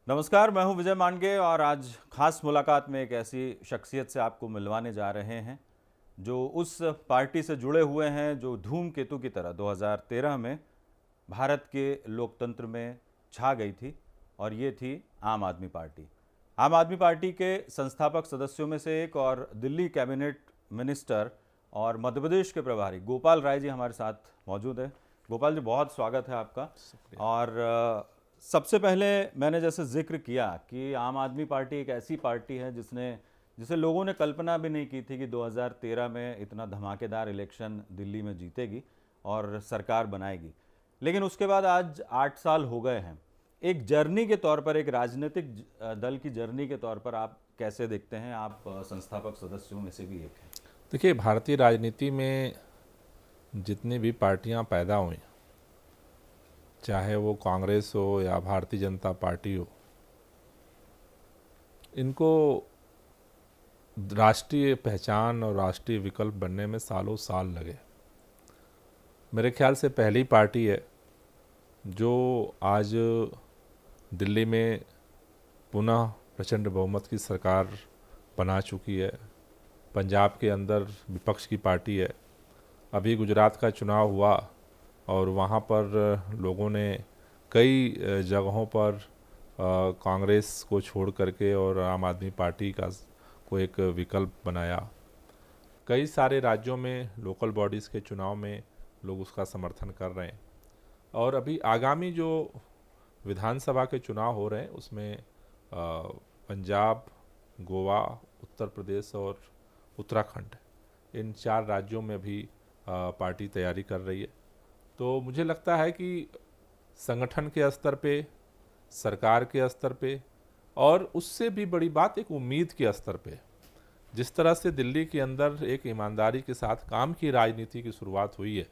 नमस्कार, मैं हूं विजय मानगे और आज खास मुलाकात में एक ऐसी शख्सियत से आपको मिलवाने जा रहे हैं जो उस पार्टी से जुड़े हुए हैं जो धूमकेतु की तरह 2013 में भारत के लोकतंत्र में छा गई थी और ये थी आम आदमी पार्टी। आम आदमी पार्टी के संस्थापक सदस्यों में से एक और दिल्ली कैबिनेट मिनिस्टर और मध्य प्रदेश के प्रभारी गोपाल राय जी हमारे साथ मौजूद हैं। गोपाल जी, बहुत स्वागत है आपका। और सबसे पहले मैंने जैसे जिक्र किया कि आम आदमी पार्टी एक ऐसी पार्टी है जिसे लोगों ने कल्पना भी नहीं की थी कि 2013 में इतना धमाकेदार इलेक्शन दिल्ली में जीतेगी और सरकार बनाएगी। लेकिन उसके बाद आज 8 साल हो गए हैं। एक जर्नी के तौर पर, एक राजनीतिक दल की जर्नी के तौर पर आप कैसे देखते हैं? आप संस्थापक सदस्यों में से भी एक हैं। देखिए, भारतीय राजनीति में जितनी भी पार्टियां पैदा हुई, चाहे वो कांग्रेस हो या भारतीय जनता पार्टी हो, इनको राष्ट्रीय पहचान और राष्ट्रीय विकल्प बनने में सालों साल लगे। मेरे ख्याल से पहली पार्टी है जो आज दिल्ली में पुनः प्रचंड बहुमत की सरकार बना चुकी है। पंजाब के अंदर विपक्ष की पार्टी है। अभी गुजरात का चुनाव हुआ और वहाँ पर लोगों ने कई जगहों पर कांग्रेस को छोड़ करके और आम आदमी पार्टी का को एक विकल्प बनाया। कई सारे राज्यों में लोकल बॉडीज़ के चुनाव में लोग उसका समर्थन कर रहे हैं। और अभी आगामी जो विधानसभा के चुनाव हो रहे हैं उसमें पंजाब, गोवा, उत्तर प्रदेश और उत्तराखंड, इन 4 राज्यों में भी पार्टी तैयारी कर रही है। तो मुझे लगता है कि संगठन के स्तर पे, सरकार के स्तर पे और उससे भी बड़ी बात एक उम्मीद के स्तर पे, जिस तरह से दिल्ली के अंदर एक ईमानदारी के साथ काम की राजनीति की शुरुआत हुई है,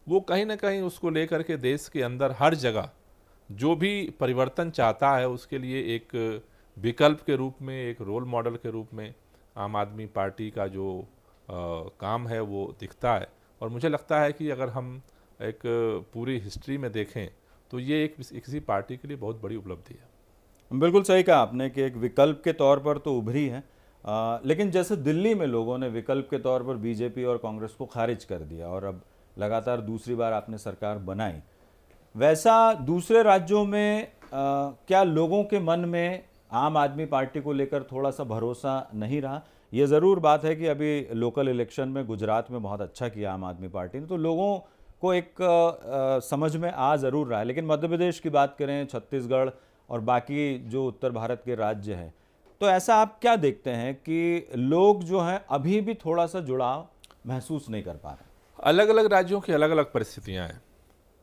वो कहीं ना कहीं उसको लेकर के देश के अंदर हर जगह जो भी परिवर्तन चाहता है उसके लिए एक विकल्प के रूप में, एक रोल मॉडल के रूप में आम आदमी पार्टी का जो काम है वो दिखता है। और मुझे लगता है कि अगर हम एक पूरी हिस्ट्री में देखें तो ये एक किसी पार्टी के लिए बहुत बड़ी उपलब्धि है। बिल्कुल सही कहा आपने कि एक विकल्प के तौर पर तो उभरी है। लेकिन जैसे दिल्ली में लोगों ने विकल्प के तौर पर बीजेपी और कांग्रेस को खारिज कर दिया और अब लगातार दूसरी बार आपने सरकार बनाई, वैसा दूसरे राज्यों में क्या लोगों के मन में आम आदमी पार्टी को लेकर थोड़ा सा भरोसा नहीं रहा? ये ज़रूर बात है कि अभी लोकल इलेक्शन में गुजरात में बहुत अच्छा किया आम आदमी पार्टी ने, तो लोगों को एक समझ में आ ज़रूर रहा है। लेकिन मध्य प्रदेश की बात करें, छत्तीसगढ़ और बाकी जो उत्तर भारत के राज्य हैं, तो ऐसा आप क्या देखते हैं कि लोग जो हैं अभी भी थोड़ा सा जुड़ाव महसूस नहीं कर पा रहे? अलग अलग राज्यों की अलग अलग परिस्थितियां हैं।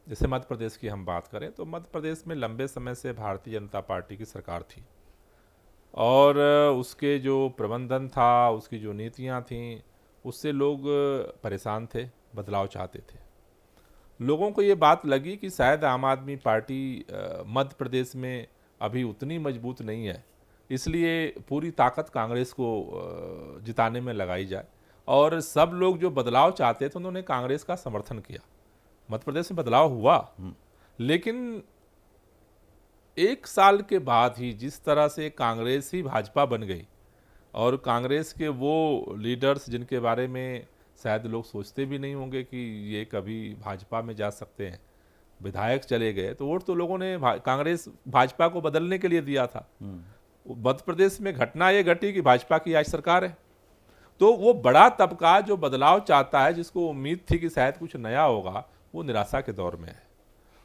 जैसे मध्य प्रदेश की हम बात करें तो मध्य प्रदेश में लंबे समय से भारतीय जनता पार्टी की सरकार थी और उसके जो प्रबंधन था, उसकी जो नीतियां थीं, उससे लोग परेशान थे, बदलाव चाहते थे। लोगों को ये बात लगी कि शायद आम आदमी पार्टी मध्य प्रदेश में अभी उतनी मजबूत नहीं है, इसलिए पूरी ताकत कांग्रेस को जिताने में लगाई जाए। और सब लोग जो बदलाव चाहते थे उन्होंने कांग्रेस का समर्थन किया। मध्य प्रदेश में बदलाव हुआ, लेकिन 1 साल के बाद ही जिस तरह से कांग्रेस ही भाजपा बन गई और कांग्रेस के वो लीडर्स जिनके बारे में शायद लोग सोचते भी नहीं होंगे कि ये कभी भाजपा में जा सकते हैं, विधायक चले गए, तो वोट तो लोगों ने कांग्रेस भाजपा को बदलने के लिए दिया था। मध्य प्रदेश में घटना ये घटी कि भाजपा की आज सरकार है। तो वो बड़ा तबका जो बदलाव चाहता है, जिसको उम्मीद थी कि शायद कुछ नया होगा, वो निराशा के दौर में है।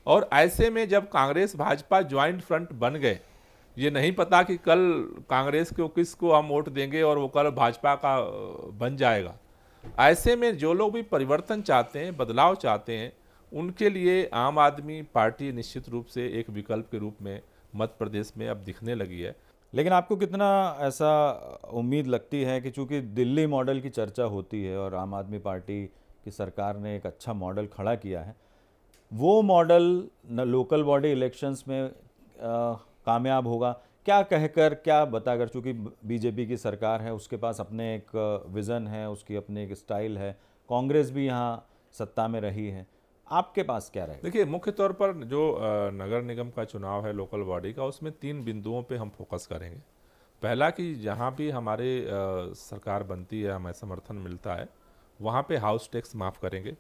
और ऐसे में जब कांग्रेस भाजपा ज्वाइंट फ्रंट बन गए, ये नहीं पता कि कल कांग्रेस को किसको हम वोट देंगे और वो कल भाजपा का बन जाएगा। ऐसे में जो लोग भी परिवर्तन चाहते हैं, बदलाव चाहते हैं, उनके लिए आम आदमी पार्टी निश्चित रूप से एक विकल्प के रूप में मध्य प्रदेश में अब दिखने लगी है। लेकिन आपको कितना ऐसा उम्मीद लगती है कि चूंकि दिल्ली मॉडल की चर्चा होती है और आम आदमी पार्टी की सरकार ने एक अच्छा मॉडल खड़ा किया है, वो मॉडल न लोकल बॉडी इलेक्शंस में कामयाब होगा? क्या कहकर, क्या बताकर? चूंकि बीजेपी की सरकार है, उसके पास अपने एक विज़न है, उसकी अपनी एक स्टाइल है, कांग्रेस भी यहाँ सत्ता में रही है। आपके पास क्या रहेगा? देखिए, मुख्य तौर पर जो नगर निगम का चुनाव है लोकल बॉडी का, उसमें 3 बिंदुओं पे हम फोकस करेंगे। पहला कि जहाँ भी हमारे सरकार बनती है, हमें समर्थन मिलता है, वहाँ पे हाउस टैक्स माफ़ करेंगे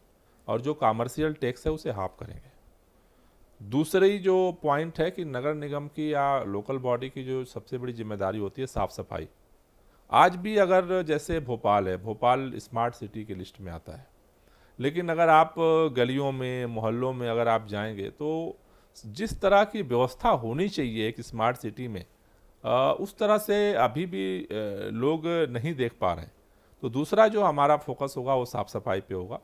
और जो कॉमर्शियल टैक्स है उसे हाफ करेंगे। दूसरी जो पॉइंट है कि नगर निगम की या लोकल बॉडी की जो सबसे बड़ी जिम्मेदारी होती है साफ़ सफाई। आज भी अगर जैसे भोपाल है, भोपाल स्मार्ट सिटी की लिस्ट में आता है, लेकिन अगर आप गलियों में, मोहल्लों में अगर आप जाएंगे तो जिस तरह की व्यवस्था होनी चाहिए एक स्मार्ट सिटी में, उस तरह से अभी भी लोग नहीं देख पा रहे हैं। तो दूसरा जो हमारा फोकस होगा वो साफ़ सफाई पे होगा।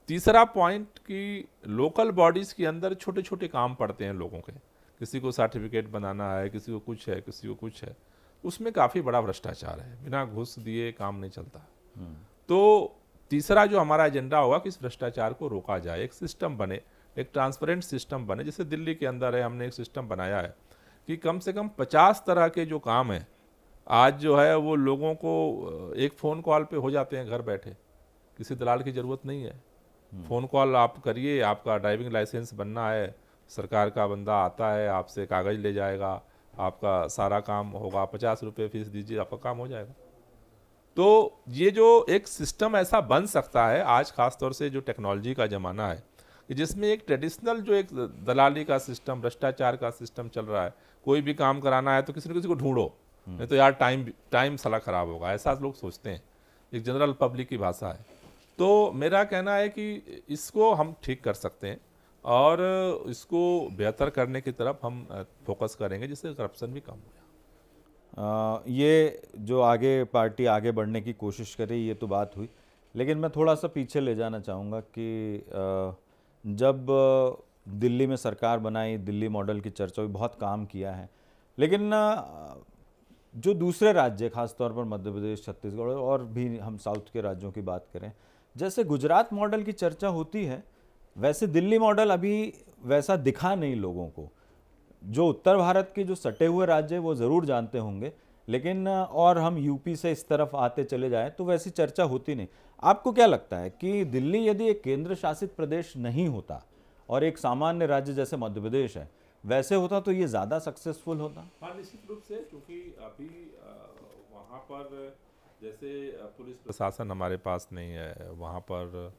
तीसरा पॉइंट कि लोकल बॉडीज़ के अंदर छोटे छोटे काम पड़ते हैं लोगों के, किसी को सर्टिफिकेट बनाना है, किसी को कुछ है, किसी को कुछ है, उसमें काफ़ी बड़ा भ्रष्टाचार है, बिना घूस दिए काम नहीं चलता। तो तीसरा जो हमारा एजेंडा होगा कि इस भ्रष्टाचार को रोका जाए, एक सिस्टम बने, एक ट्रांसपेरेंट सिस्टम बने। जैसे दिल्ली के अंदर है, हमने एक सिस्टम बनाया है कि कम से कम 50 तरह के जो काम हैं आज जो है वो लोगों को एक फ़ोन कॉल पे हो जाते हैं घर बैठे, किसी दलाल की ज़रूरत नहीं है। फ़ोन कॉल आप करिए, आपका ड्राइविंग लाइसेंस बनना है, सरकार का बंदा आता है, आपसे कागज़ ले जाएगा, आपका सारा काम होगा, 50 रुपये फीस दीजिए, आपका काम हो जाएगा। तो ये जो एक सिस्टम ऐसा बन सकता है आज, खास तौर से जो टेक्नोलॉजी का ज़माना है, कि जिसमें एक ट्रेडिशनल जो एक दलाली का सिस्टम, भ्रष्टाचार का सिस्टम चल रहा है, कोई भी काम कराना है तो किसी न किसी को ढूंढो, नहीं तो यार टाइम साला ख़राब होगा, ऐसा लोग सोचते हैं, एक जनरल पब्लिक की भाषा है। तो मेरा कहना है कि इसको हम ठीक कर सकते हैं और इसको बेहतर करने की तरफ हम फोकस करेंगे, जिससे करप्शन भी कम हो जाए। ये जो आगे पार्टी आगे बढ़ने की कोशिश करे, ये तो बात हुई, लेकिन मैं थोड़ा सा पीछे ले जाना चाहूँगा कि जब दिल्ली में सरकार बनाई, दिल्ली मॉडल की चर्चा हुई, बहुत काम किया है, लेकिन जो दूसरे राज्य, खासतौर पर मध्य प्रदेश, छत्तीसगढ़ और भी हम साउथ के राज्यों की बात करें, जैसे गुजरात मॉडल की चर्चा होती है, वैसे दिल्ली मॉडल अभी वैसा दिखा नहीं लोगों को। जो उत्तर भारत के जो सटे हुए राज्य हैं वो ज़रूर जानते होंगे, लेकिन और हम यूपी से इस तरफ आते चले जाएं तो वैसी चर्चा होती नहीं। आपको क्या लगता है कि दिल्ली यदि एक केंद्र शासित प्रदेश नहीं होता और एक सामान्य राज्य जैसे मध्य प्रदेश है वैसे होता तो ये ज़्यादा सक्सेसफुल होता? हाँ, निश्चित रूप से, क्योंकि अभी वहाँ पर जैसे पुलिस प्रशासन हमारे पास नहीं है, वहाँ पर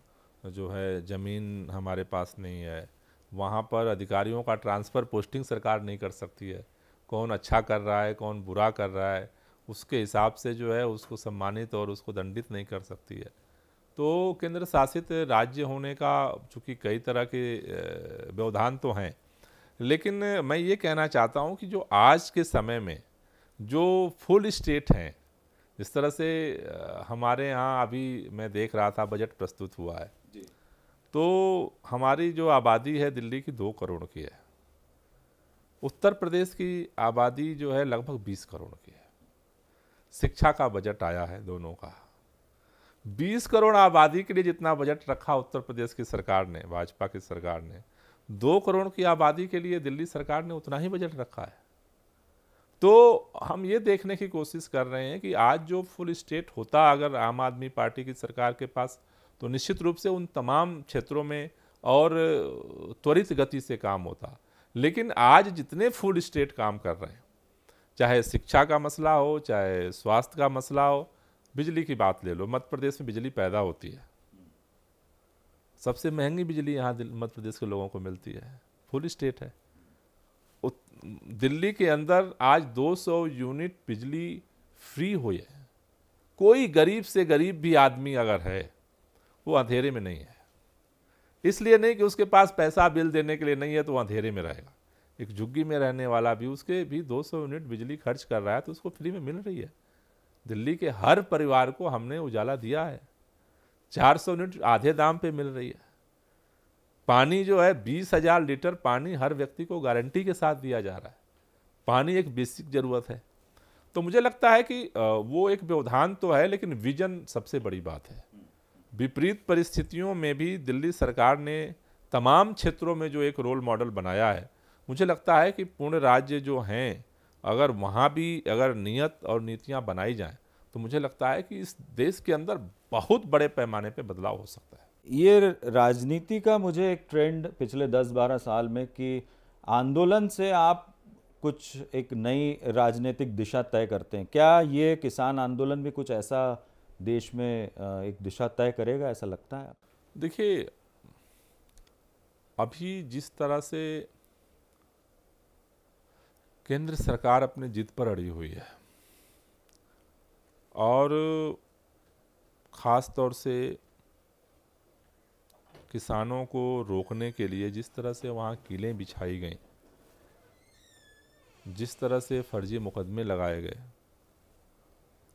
जो है ज़मीन हमारे पास नहीं है, वहाँ पर अधिकारियों का ट्रांसफ़र पोस्टिंग सरकार नहीं कर सकती है, कौन अच्छा कर रहा है कौन बुरा कर रहा है उसके हिसाब से जो है उसको सम्मानित और उसको दंडित नहीं कर सकती है। तो केंद्र शासित राज्य होने का चूँकि कई तरह के व्यवधान तो हैं, लेकिन मैं ये कहना चाहता हूँ कि जो आज के समय में जो फुल स्टेट हैं, जिस तरह से हमारे यहाँ अभी मैं देख रहा था बजट प्रस्तुत हुआ है जी, तो हमारी जो आबादी है दिल्ली की 2 करोड़ की है, उत्तर प्रदेश की आबादी जो है लगभग 20 करोड़ की है। शिक्षा का बजट आया है दोनों का, 20 करोड़ आबादी के लिए जितना बजट रखा उत्तर प्रदेश की सरकार ने, भाजपा की सरकार ने, 2 करोड़ की आबादी के लिए दिल्ली सरकार ने उतना ही बजट रखा है। तो हम ये देखने की कोशिश कर रहे हैं कि आज जो फुल स्टेट होता अगर आम आदमी पार्टी की सरकार के पास, तो निश्चित रूप से उन तमाम क्षेत्रों में और त्वरित गति से काम होता। लेकिन आज जितने फुल स्टेट काम कर रहे हैं, चाहे शिक्षा का मसला हो, चाहे स्वास्थ्य का मसला हो, बिजली की बात ले लो, मध्य प्रदेश में बिजली पैदा होती है, सबसे महंगी बिजली यहाँ मध्य प्रदेश के लोगों को मिलती है, फुल स्टेट है। दिल्ली के अंदर आज 200 यूनिट बिजली फ्री हुई है, कोई गरीब से गरीब भी आदमी अगर है वो अंधेरे में नहीं है। इसलिए नहीं कि उसके पास पैसा बिल देने के लिए नहीं है तो वो अंधेरे में रहेगा, एक झुग्गी में रहने वाला भी, उसके भी 200 यूनिट बिजली खर्च कर रहा है तो उसको फ्री में मिल रही है। दिल्ली के हर परिवार को हमने उजाला दिया है, 400 यूनिट आधे दाम पे मिल रही है। पानी जो है 20,000 लीटर पानी हर व्यक्ति को गारंटी के साथ दिया जा रहा है। पानी एक बेसिक ज़रूरत है। तो मुझे लगता है कि वो एक व्यवधान तो है, लेकिन विजन सबसे बड़ी बात है। विपरीत परिस्थितियों में भी दिल्ली सरकार ने तमाम क्षेत्रों में जो एक रोल मॉडल बनाया है, मुझे लगता है कि पूर्ण राज्य जो हैं, अगर वहाँ भी अगर नियत और नीतियाँ बनाई जाएं, तो मुझे लगता है कि इस देश के अंदर बहुत बड़े पैमाने पे बदलाव हो सकता है। ये राजनीति का मुझे एक ट्रेंड पिछले 10-12 साल में कि आंदोलन से आप कुछ एक नई राजनीतिक दिशा तय करते हैं। क्या ये किसान आंदोलन भी कुछ ऐसा देश में एक दिशा तय करेगा, ऐसा लगता है? देखिए, अभी जिस तरह से केंद्र सरकार अपनी जिद पर अड़ी हुई है और ख़ास तौर से किसानों को रोकने के लिए जिस तरह से वहाँ कीलें बिछाई गईं, जिस तरह से फर्जी मुकदमे लगाए गए,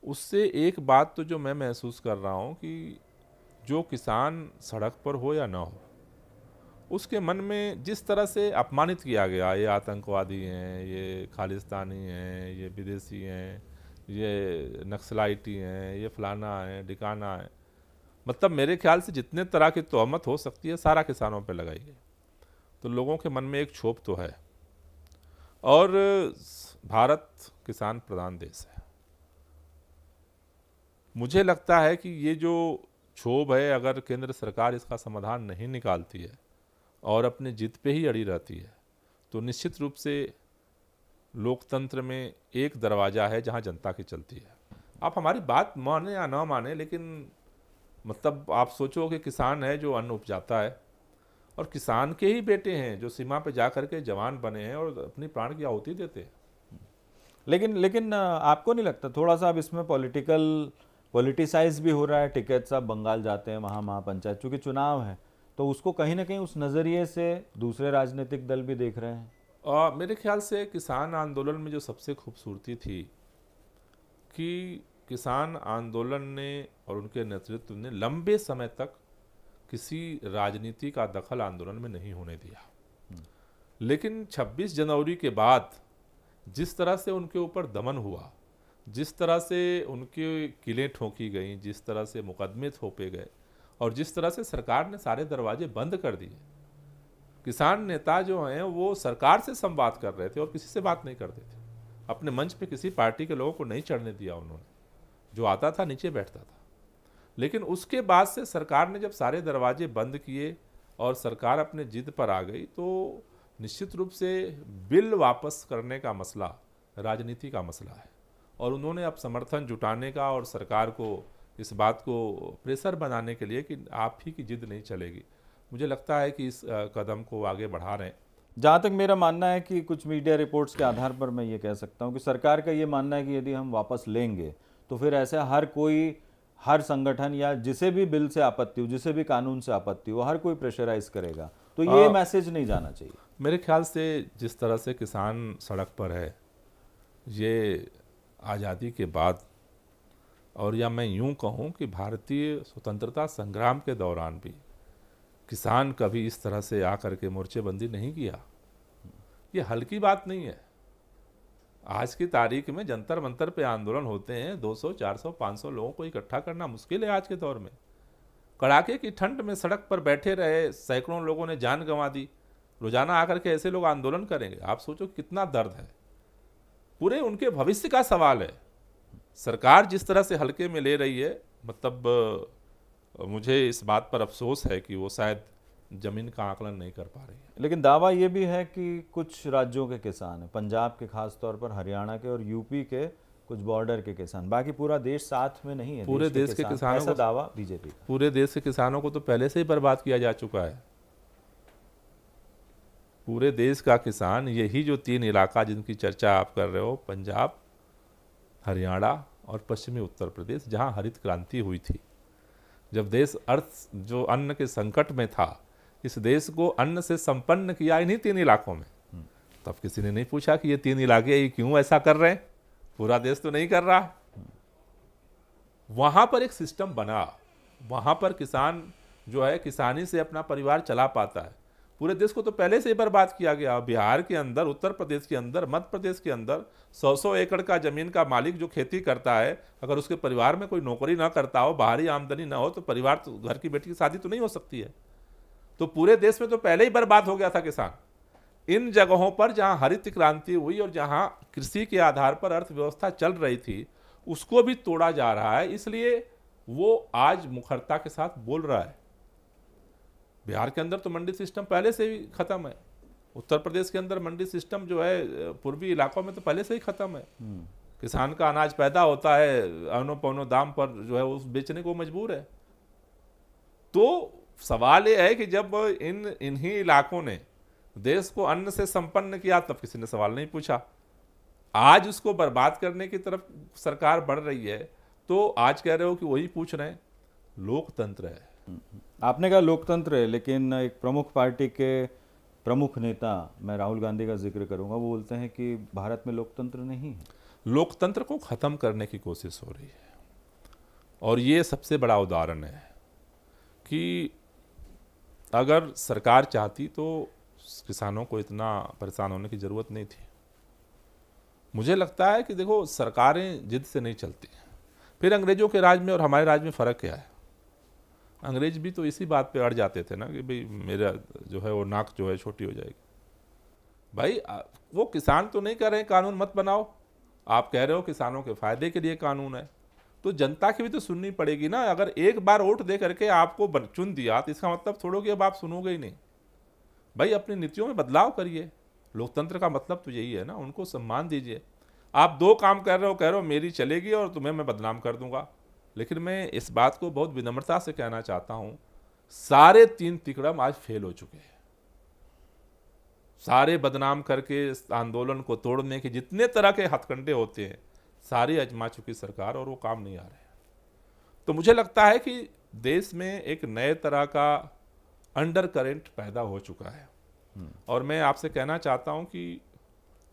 उससे एक बात तो जो मैं महसूस कर रहा हूँ कि जो किसान सड़क पर हो या ना हो, उसके मन में जिस तरह से अपमानित किया गया, ये आतंकवादी हैं, ये खालिस्तानी हैं, ये विदेशी हैं, ये नक्सलाइटी हैं, ये फलाना है, ढिकाना है, मतलब मेरे ख्याल से जितने तरह की तोहमत हो सकती है सारा किसानों पे लगाई गई। तो लोगों के मन में एक क्षोभ तो है। और भारत किसान प्रधान देश है। मुझे लगता है कि ये जो क्षोभ है, अगर केंद्र सरकार इसका समाधान नहीं निकालती है और अपने जिद पे ही अड़ी रहती है, तो निश्चित रूप से लोकतंत्र में एक दरवाज़ा है जहां जनता की चलती है। आप हमारी बात माने या ना माने, लेकिन मतलब आप सोचो कि किसान है जो अन्न उपजाता है, और किसान के ही बेटे हैं जो सीमा पे जा करके जवान बने हैं और अपनी प्राण की आहुति देते हैं। लेकिन आपको नहीं लगता थोड़ा सा अब इसमें पॉलिटिसाइज भी हो रहा है? टिकैत साहब बंगाल जाते हैं, वहाँ महापंचायत, चूँकि चुनाव है तो उसको कहीं ना कहीं उस नज़रिए से दूसरे राजनीतिक दल भी देख रहे हैं। और मेरे ख्याल से किसान आंदोलन में जो सबसे खूबसूरती थी कि किसान आंदोलन ने और उनके नेतृत्व ने लंबे समय तक किसी राजनीति का दखल आंदोलन में नहीं होने दिया। लेकिन 26 जनवरी के बाद जिस तरह से उनके ऊपर दमन हुआ, जिस तरह से उनके किलें ठोकी गईं, जिस तरह से मुकदमे थोपे गए और जिस तरह से सरकार ने सारे दरवाजे बंद कर दिए, किसान नेता जो हैं वो सरकार से संवाद कर रहे थे और किसी से बात नहीं करते थे। अपने मंच पे किसी पार्टी के लोगों को नहीं चढ़ने दिया उन्होंने, जो आता था नीचे बैठता था। लेकिन उसके बाद से सरकार ने जब सारे दरवाजे बंद किए और सरकार अपने जिद पर आ गई, तो निश्चित रूप से बिल वापस करने का मसला राजनीति का मसला है और उन्होंने अब समर्थन जुटाने का और सरकार को इस बात को प्रेशर बनाने के लिए कि आप ही की जिद नहीं चलेगी, मुझे लगता है कि इस कदम को आगे बढ़ा रहे हैं। जहाँ तक मेरा मानना है कि कुछ मीडिया रिपोर्ट्स के आधार पर मैं ये कह सकता हूँ कि सरकार का ये मानना है कि यदि हम वापस लेंगे तो फिर ऐसे हर संगठन या जिसे भी बिल से आपत्ति हो, जिसे भी कानून से आपत्ति हो, हर कोई प्रेशराइज करेगा। तो ये मैसेज नहीं जाना चाहिए। मेरे ख्याल से जिस तरह से किसान सड़क पर है, ये आज़ादी के बाद, और या मैं यूं कहूं कि भारतीय स्वतंत्रता संग्राम के दौरान भी किसान कभी इस तरह से आकर के मोर्चेबंदी नहीं किया। ये हल्की बात नहीं है। आज की तारीख में जंतर मंतर पे आंदोलन होते हैं, 200, 400, 500 लोगों को इकट्ठा करना मुश्किल है आज के दौर में। कड़ाके की ठंड में सड़क पर बैठे रहे सैकड़ों लोगों ने जान गंवा दी। रोजाना आकर के ऐसे लोग आंदोलन करेंगे, आप सोचो कितना दर्द है। पूरे उनके भविष्य का सवाल है। सरकार जिस तरह से हल्के में ले रही है, मतलब मुझे इस बात पर अफसोस है कि वो शायद जमीन का आकलन नहीं कर पा रही है। लेकिन दावा ये भी है कि कुछ राज्यों के किसान हैं, पंजाब के खास तौर पर, हरियाणा के और यूपी के कुछ बॉर्डर के किसान, बाकी पूरा देश साथ में नहीं है। पूरे देश के किसानों ऐसा दावा बीजेपी। पूरे देश के किसानों को तो पहले से ही बर्बाद किया जा चुका है। पूरे देश का किसान, यही जो 3 इलाका जिनकी चर्चा आप कर रहे हो, पंजाब, हरियाणा और पश्चिमी उत्तर प्रदेश, जहां हरित क्रांति हुई थी, जब देश जो अन्न के संकट में था, इस देश को अन्न से संपन्न किया इन्हीं 3 इलाकों में। तब किसी ने नहीं पूछा कि ये 3 इलाके ये क्यों ऐसा कर रहे हैं, पूरा देश तो नहीं कर रहा। वहां पर एक सिस्टम बना, वहां पर किसान जो है किसानी से अपना परिवार चला पाता है। पूरे देश को तो पहले से ही बर्बाद किया गया। बिहार के अंदर, उत्तर प्रदेश के अंदर, मध्य प्रदेश के अंदर 100-100 एकड़ का जमीन का मालिक जो खेती करता है, अगर उसके परिवार में कोई नौकरी ना करता हो, बाहरी आमदनी ना हो, तो परिवार तो, घर की बेटी की शादी तो नहीं हो सकती है। तो पूरे देश में तो पहले ही बर्बाद हो गया था किसान। इन जगहों पर जहां हरित क्रांति हुई और जहां कृषि के आधार पर अर्थव्यवस्था चल रही थी, उसको भी तोड़ा जा रहा है। इसलिए वो आज मुखरता के साथ बोल रहा है बिहार के अंदर तो मंडी सिस्टम पहले से ही खत्म है। उत्तर प्रदेश के अंदर मंडी सिस्टम जो है पूर्वी इलाकों में तो पहले से ही खत्म है। किसान का अनाज पैदा होता है, अनो पौनो दाम पर जो है उस बेचने को मजबूर है। तो सवाल ये है कि जब इन्हीं इलाकों ने देश को अन्न से संपन्न किया तब किसी ने सवाल नहीं पूछा। आज उसको बर्बाद करने की तरफ सरकार बढ़ रही है, तो आज कह रहे हो कि वही पूछ रहे हैं। लोकतंत्र है। आपने कहा लोकतंत्र है, लेकिन एक प्रमुख पार्टी के प्रमुख नेता, मैं राहुल गांधी का जिक्र करूंगा, वो बोलते हैं कि भारत में लोकतंत्र नहीं है। लोकतंत्र को खत्म करने की कोशिश हो रही है, और ये सबसे बड़ा उदाहरण है कि अगर सरकार चाहती तो किसानों को इतना परेशान होने की ज़रूरत नहीं थी। मुझे लगता है कि देखो, सरकारें जिद से नहीं चलती। फिर अंग्रेजों के राज में और हमारे राज में फ़र्क क्या है? अंग्रेज भी तो इसी बात पे अड़ जाते थे ना कि भाई मेरा जो है वो नाक जो है छोटी हो जाएगी। भाई वो किसान तो नहीं कह रहे हैं कानून मत बनाओ, आप कह रहे हो किसानों के फायदे के लिए कानून है, तो जनता की भी तो सुननी पड़ेगी ना। अगर एक बार वोट दे करके आपको चुन दिया तो इसका मतलब थोड़ा कि अब आप सुनोगे ही नहीं। भाई अपनी नीतियों में बदलाव करिए। लोकतंत्र का मतलब तो यही है ना, उनको सम्मान दीजिए। आप दो काम कर रहे हो, कह रहे हो मेरी चलेगी और तुम्हें मैं बदनाम कर दूंगा। लेकिन मैं इस बात को बहुत विनम्रता से कहना चाहता हूं, सारे 3 तिकड़म आज फेल हो चुके हैं। सारे बदनाम करके आंदोलन को तोड़ने के जितने तरह के हथकंडे होते हैं सारी आजमा चुकी सरकार, और वो काम नहीं आ रहे हैं। तो मुझे लगता है कि देश में एक नए तरह का अंडर करेंट पैदा हो चुका है, और मैं आपसे कहना चाहता हूं कि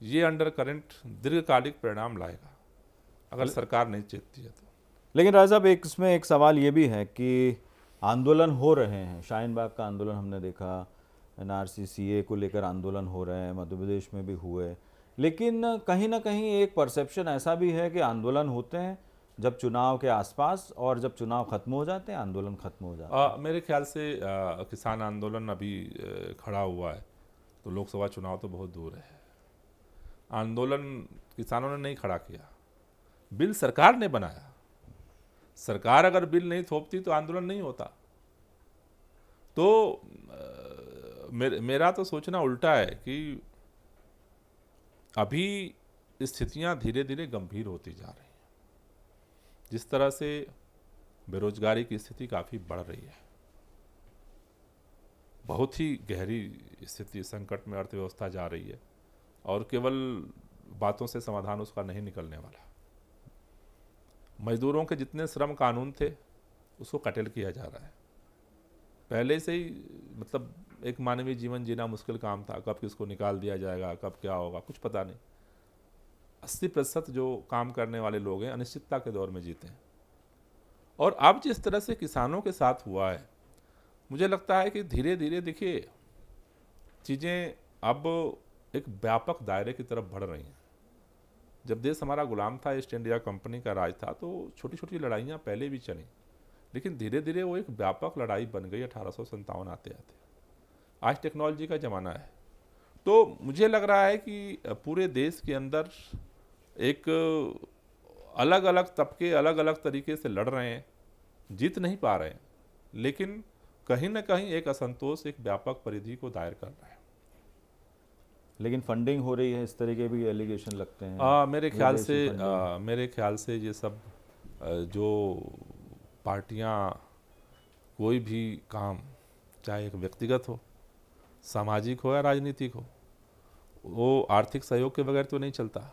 ये अंडर करेंट दीर्घकालिक परिणाम लाएगा अगर सरकार नहीं चेतती है तो। लेकिन राजा साहब, इसमें एक सवाल ये भी है कि आंदोलन हो रहे हैं। शाहीन बाग का आंदोलन हमने देखा, एनआरसी सीए को लेकर आंदोलन हो रहे हैं, मध्य प्रदेश में भी हुए। लेकिन कहीं ना कहीं एक परसेप्शन ऐसा भी है कि आंदोलन होते हैं जब चुनाव के आसपास, और जब चुनाव खत्म हो जाते हैं आंदोलन खत्म हो जाता है। मेरे ख्याल से किसान आंदोलन अभी खड़ा हुआ है, तो लोकसभा चुनाव तो बहुत दूर है। आंदोलन किसानों ने नहीं खड़ा किया, बिल सरकार ने बनाया। सरकार अगर बिल नहीं थोपती तो आंदोलन नहीं होता। तो मेरा तो सोचना उल्टा है कि अभी स्थितियां धीरे धीरे गंभीर होती जा रही हैं। जिस तरह से बेरोजगारी की स्थिति काफ़ी बढ़ रही है, बहुत ही गहरी स्थिति, संकट में अर्थव्यवस्था जा रही है, और केवल बातों से समाधान उसका नहीं निकलने वाला। मजदूरों के जितने श्रम कानून थे उसको कटेल किया जा रहा है। पहले से ही मतलब एक मानवीय जीवन जीना मुश्किल काम था, कब किसको निकाल दिया जाएगा, कब क्या होगा कुछ पता नहीं। 80% जो काम करने वाले लोग हैं अनिश्चितता के दौर में जीते हैं। और अब जिस तरह से किसानों के साथ हुआ है, मुझे लगता है कि धीरे धीरे देखिए चीज़ें अब एक व्यापक दायरे की तरफ बढ़ रही हैं। जब देश हमारा गुलाम था, ईस्ट इंडिया कंपनी का राज था, तो छोटी छोटी लड़ाइयाँ पहले भी चली, लेकिन धीरे धीरे वो एक व्यापक लड़ाई बन गई 1857 आते आते। आज टेक्नोलॉजी का ज़माना है, तो मुझे लग रहा है कि पूरे देश के अंदर एक अलग अलग तबके अलग अलग तरीके से लड़ रहे हैं, जीत नहीं पा रहे हैं, लेकिन कहीं ना कहीं एक असंतोष एक व्यापक परिधि को दायर कर रहा है। लेकिन फंडिंग हो रही है, इस तरह के भी एलिगेशन लगते हैं। मेरे ख्याल से ये सब जो पार्टियां कोई भी काम, चाहे एक व्यक्तिगत हो, सामाजिक हो या राजनीतिक हो, वो आर्थिक सहयोग के बगैर तो नहीं चलता।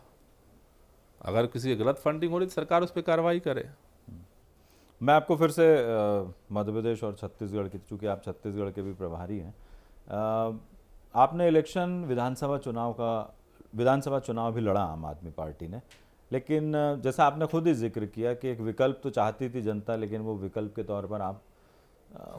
अगर किसी गलत फंडिंग हो रही तो सरकार उस पर कार्रवाई करे। मैं आपको फिर से मध्य प्रदेश और छत्तीसगढ़ की, चूँकि आप छत्तीसगढ़ के भी प्रभारी हैं, आपने इलेक्शन विधानसभा चुनाव भी लड़ा आम आदमी पार्टी ने, लेकिन जैसा आपने खुद ही जिक्र किया कि एक विकल्प तो चाहती थी जनता, लेकिन वो विकल्प के तौर पर आप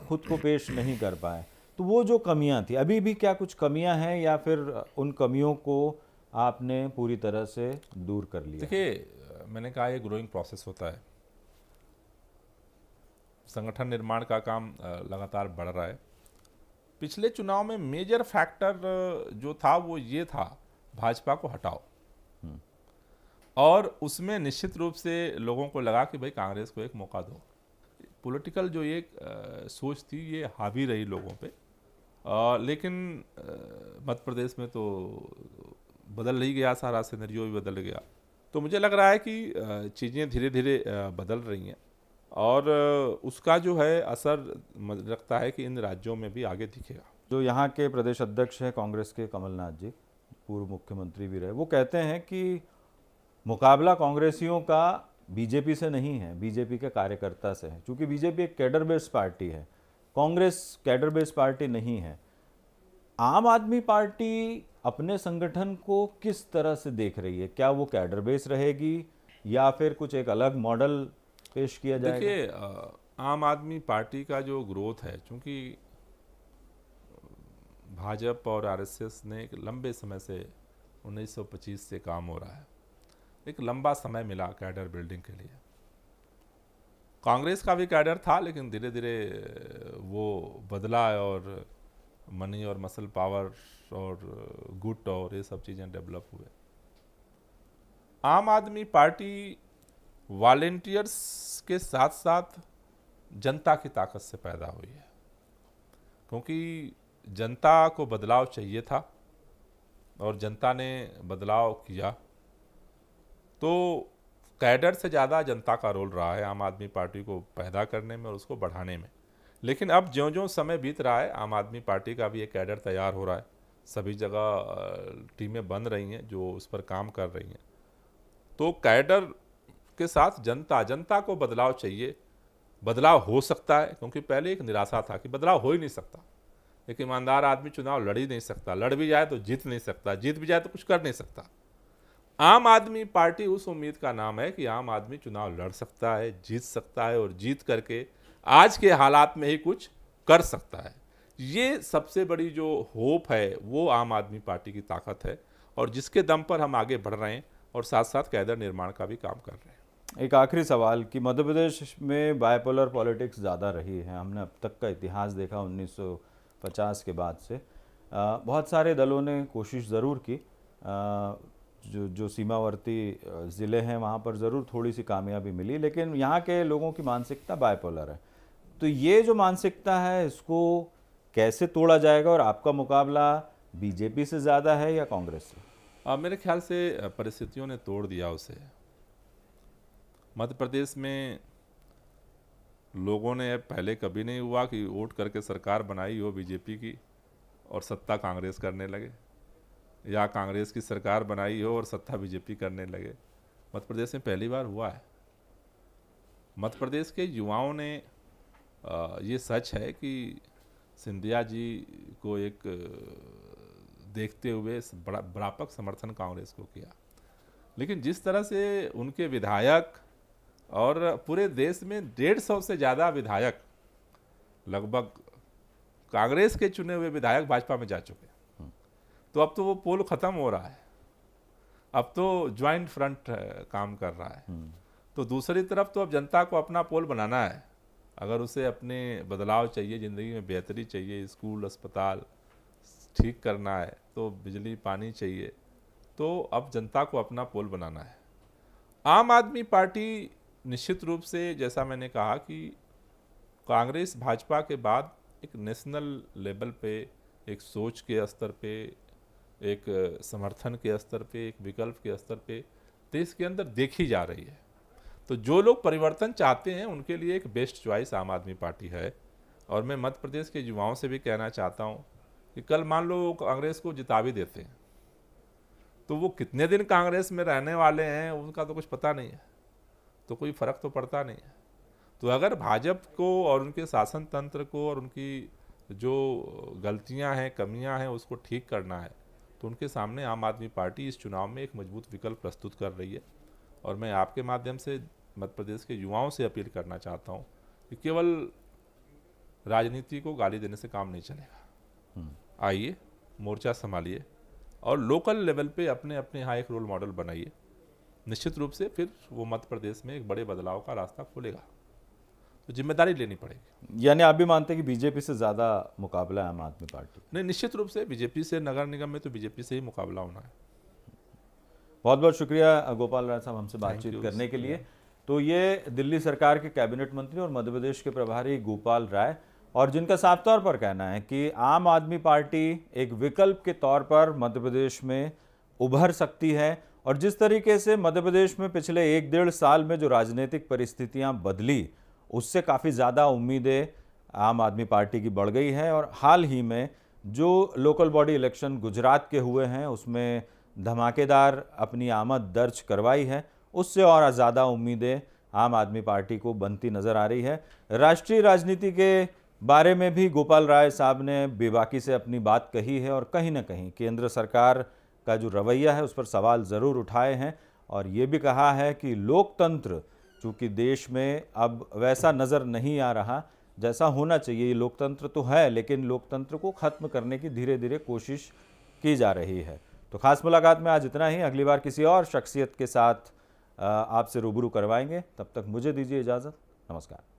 खुद को पेश नहीं कर पाए। तो वो जो कमियां थी, अभी भी क्या कुछ कमियां हैं, या फिर उन कमियों को आपने पूरी तरह से दूर कर लिया? देखिए, मैंने कहा ये ग्रोइंग प्रोसेस होता है। संगठन निर्माण का काम लगातार बढ़ रहा है। पिछले चुनाव में मेजर फैक्टर जो था वो ये था, भाजपा को हटाओ, और उसमें निश्चित रूप से लोगों को लगा कि भाई कांग्रेस को एक मौका दो। पॉलिटिकल जो एक सोच थी ये हावी रही लोगों पे, लेकिन मध्य प्रदेश में तो बदल ही गया, सारा सिनेरियो भी बदल गया। तो मुझे लग रहा है कि चीज़ें धीरे धीरे बदल रही हैं और उसका जो है असर लगता है कि इन राज्यों में भी आगे दिखेगा। जो यहाँ के प्रदेश अध्यक्ष हैं कांग्रेस के, कमलनाथ जी, पूर्व मुख्यमंत्री भी रहे, वो कहते हैं कि मुकाबला कांग्रेसियों का बीजेपी से नहीं है, बीजेपी के कार्यकर्ता से है, क्योंकि बीजेपी एक कैडर बेस्ड पार्टी है, कांग्रेस कैडर बेस्ड पार्टी नहीं है। आम आदमी पार्टी अपने संगठन को किस तरह से देख रही है? क्या वो कैडर बेस रहेगी या फिर कुछ एक अलग मॉडल पेश किया जाएगा? देखिए, आम आदमी पार्टी का जो ग्रोथ है, चूंकि भाजपा और आरएसएस ने एक लंबे समय से 1925 से काम हो रहा है, एक लंबा समय मिला कैडर बिल्डिंग के लिए। कांग्रेस का भी कैडर था, लेकिन धीरे धीरे वो बदला और मनी और मसल पावर और गुट और ये सब चीज़ें डेवलप हुए। आम आदमी पार्टी वॉलेंटियर्स के साथ साथ जनता की ताकत से पैदा हुई है, क्योंकि जनता को बदलाव चाहिए था और जनता ने बदलाव किया। तो कैडर से ज़्यादा जनता का रोल रहा है आम आदमी पार्टी को पैदा करने में और उसको बढ़ाने में। लेकिन अब ज्यों-ज्यों समय बीत रहा है, आम आदमी पार्टी का भी एक कैडर तैयार हो रहा है, सभी जगह टीमें बन रही हैं जो उस पर काम कर रही हैं। तो कैडर के साथ जनता को बदलाव चाहिए, बदलाव हो सकता है, क्योंकि पहले एक निराशा था कि बदलाव हो ही नहीं सकता। एक ईमानदार आदमी चुनाव लड़ ही नहीं सकता, लड़ भी जाए तो जीत नहीं सकता, जीत भी जाए तो कुछ कर नहीं सकता। आम आदमी पार्टी उस उम्मीद का नाम है कि आम आदमी चुनाव लड़ सकता है, जीत सकता है और जीत करके आज के हालात में ही कुछ कर सकता है। ये सबसे बड़ी जो होप है वो आम आदमी पार्टी की ताकत है और जिसके दम पर हम आगे बढ़ रहे हैं और साथ साथ कैडर निर्माण का भी काम कर रहे हैं। एक आखिरी सवाल कि मध्य प्रदेश में बायपोलर पॉलिटिक्स ज़्यादा रही है, हमने अब तक का इतिहास देखा 1950 के बाद से। बहुत सारे दलों ने कोशिश ज़रूर की, जो सीमावर्ती ज़िले हैं वहाँ पर ज़रूर थोड़ी सी कामयाबी मिली, लेकिन यहाँ के लोगों की मानसिकता बायपोलर है। तो ये जो मानसिकता है इसको कैसे तोड़ा जाएगा और आपका मुकाबला बीजेपी से ज़्यादा है या कांग्रेस से? मेरे ख्याल से परिस्थितियों ने तोड़ दिया उसे। मध्य प्रदेश में लोगों ने पहले कभी नहीं हुआ कि वोट करके सरकार बनाई हो बीजेपी की और सत्ता कांग्रेस करने लगे, या कांग्रेस की सरकार बनाई हो और सत्ता बीजेपी करने लगे। मध्य प्रदेश में पहली बार हुआ है। मध्य प्रदेश के युवाओं ने ये सच है कि सिंधिया जी को एक देखते हुए बड़ा व्यापक समर्थन कांग्रेस को किया, लेकिन जिस तरह से उनके विधायक और पूरे देश में 150 से ज़्यादा विधायक, लगभग कांग्रेस के चुने हुए विधायक भाजपा में जा चुके हैं। तो अब तो वो पोल खत्म हो रहा है, अब तो ज्वाइंट फ्रंट काम कर रहा है। तो दूसरी तरफ तो अब जनता को अपना पोल बनाना है। अगर उसे अपने बदलाव चाहिए, ज़िंदगी में बेहतरी चाहिए, स्कूल अस्पताल ठीक करना है, तो बिजली पानी चाहिए, तो अब जनता को अपना पोल बनाना है। आम आदमी पार्टी निश्चित रूप से, जैसा मैंने कहा कि कांग्रेस भाजपा के बाद एक नेशनल लेवल पे, एक सोच के स्तर पे, एक समर्थन के स्तर पे, एक विकल्प के स्तर पे देश के अंदर देखी जा रही है। तो जो लोग परिवर्तन चाहते हैं उनके लिए एक बेस्ट चॉइस आम आदमी पार्टी है। और मैं मध्य प्रदेश के युवाओं से भी कहना चाहता हूं कि कल मान लो कांग्रेस को जिता भी देते हैं तो वो कितने दिन कांग्रेस में रहने वाले हैं उनका तो कुछ पता नहीं है, तो कोई फर्क तो पड़ता नहीं है। तो अगर भाजपा को और उनके शासन तंत्र को और उनकी जो गलतियां हैं, कमियां हैं, उसको ठीक करना है, तो उनके सामने आम आदमी पार्टी इस चुनाव में एक मजबूत विकल्प प्रस्तुत कर रही है। और मैं आपके माध्यम से मध्य प्रदेश के युवाओं से अपील करना चाहता हूं कि केवल राजनीति को गाली देने से काम नहीं चलेगा। आइए, मोर्चा संभालिए और लोकल लेवल पे अपने अपने यहाँ एक रोल मॉडल बनाइए। निश्चित रूप से फिर वो मध्य प्रदेश में एक बड़े बदलाव का रास्ता खोलेगा। तो जिम्मेदारी लेनी पड़ेगी। यानी आप भी मानते हैं कि बीजेपी से ज़्यादा मुकाबला है आम आदमी पार्टी? नहीं, निश्चित रूप से बीजेपी से, नगर निगम में तो बीजेपी से ही मुकाबला होना है। बहुत बहुत शुक्रिया गोपाल राय साहब हमसे बातचीत करने के लिए। तो ये दिल्ली सरकार के कैबिनेट मंत्री और मध्य प्रदेश के प्रभारी गोपाल राय, और जिनका साफ तौर पर कहना है कि आम आदमी पार्टी एक विकल्प के तौर पर मध्य प्रदेश में उभर सकती है। और जिस तरीके से मध्य प्रदेश में पिछले 1-1.5 साल में जो राजनीतिक परिस्थितियां बदली, उससे काफ़ी ज़्यादा उम्मीदें आम आदमी पार्टी की बढ़ गई है। और हाल ही में जो लोकल बॉडी इलेक्शन गुजरात के हुए हैं, उसमें धमाकेदार अपनी आमद दर्ज करवाई है, उससे और ज़्यादा उम्मीदें आम आदमी पार्टी को बनती नज़र आ रही है। राष्ट्रीय राजनीति के बारे में भी गोपाल राय साहब ने बेबाकी से अपनी बात कही है और कहीं ना कहीं केंद्र सरकार का जो रवैया है उस पर सवाल ज़रूर उठाए हैं। और ये भी कहा है कि लोकतंत्र चूँकि देश में अब वैसा नज़र नहीं आ रहा जैसा होना चाहिए। लोकतंत्र तो है, लेकिन लोकतंत्र को ख़त्म करने की धीरे धीरे कोशिश की जा रही है। तो खास मुलाकात में आज इतना ही। अगली बार किसी और शख्सियत के साथ आपसे रूबरू करवाएंगे। तब तक मुझे दीजिए इजाज़त। नमस्कार।